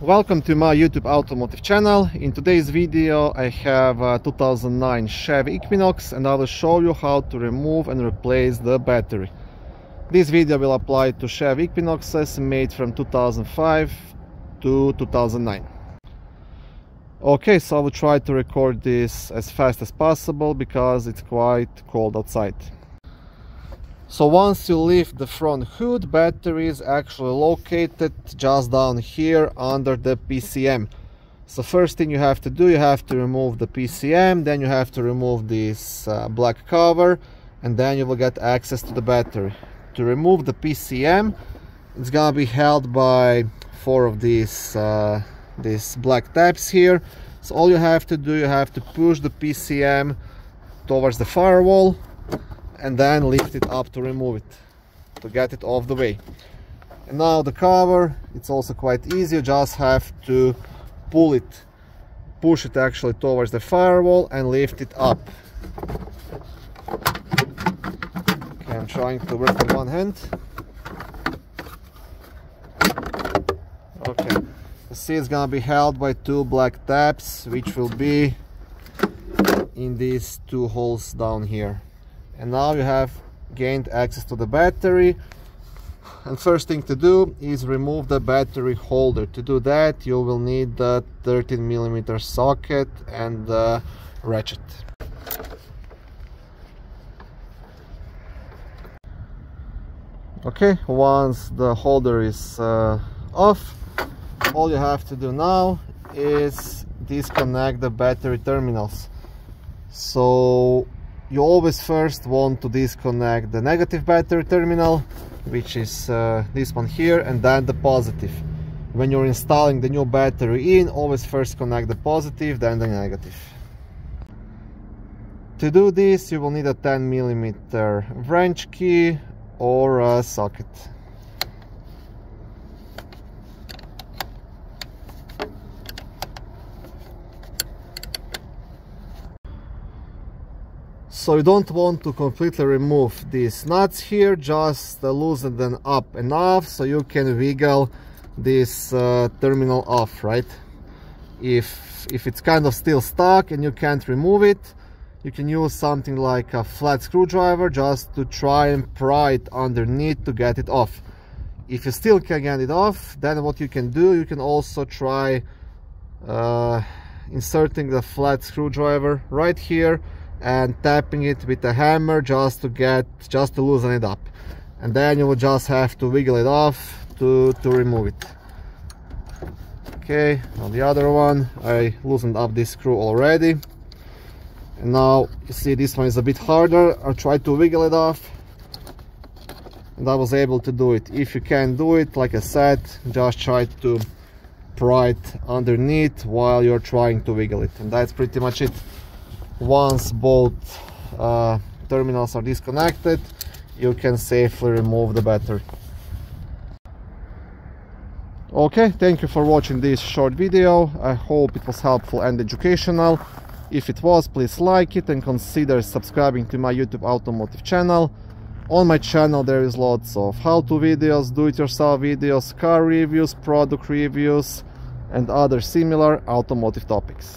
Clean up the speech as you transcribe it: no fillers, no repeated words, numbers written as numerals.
Welcome to my YouTube automotive channel. In today's video I have a 2009 Chevy Equinox and I will show you how to remove and replace the battery. This video will apply to Chevy Equinoxes made from 2005 to 2009. Okay, so I will try to record this as fast as possible because it's quite cold outside. So once you lift the front hood, battery is actually located just down here under the PCM. So first thing you have to do, you have to remove the PCM, then you have to remove this black cover, and then you will get access to the battery. To remove the PCM, it's gonna be held by four of these black tabs here. So all you have to do, you have to push the PCM towards the firewall and then lift it up to remove it, to get it off the way. And now the cover, it's also quite easy. You just have to push it actually towards the firewall and lift it up. Okay, I'm trying to work with one hand. Okay, you see it's gonna be held by two black tabs, which will be in these two holes down here. And now you have gained access to the battery, and first thing to do is remove the battery holder. To do that you will need the 13mm socket and the ratchet. Okay, once the holder is off, all you have to do now is disconnect the battery terminals. So you always first want to disconnect the negative battery terminal, which is this one here, and then the positive. When you're installing the new battery in, always first connect the positive, then the negative. To do this, you will need a 10mm wrench key or a socket. So you don't want to completely remove these nuts here, just loosen them up enough so you can wiggle this terminal off, right? If it's kind of still stuck and you can't remove it, you can use something like a flat screwdriver just to try and pry it underneath to get it off. If you still can't get it off, then what you can do, you can also try inserting the flat screwdriver right here and tapping it with a hammer just to loosen it up, and then you will just have to wiggle it off to remove it. Okay, on the other one I loosened up this screw already, and now you see this one is a bit harder. I tried to wiggle it off and I was able to do it. If you can't do it, like I said, just try to pry it underneath while you're trying to wiggle it, and that's pretty much it. Once both terminals are disconnected, you can safely remove the battery. Okay, thank you for watching this short video. I hope it was helpful and educational. If it was, please like it and consider subscribing to my YouTube automotive channel. On my channel there is lots of how-to videos, do-it-yourself videos, car reviews, product reviews and other similar automotive topics.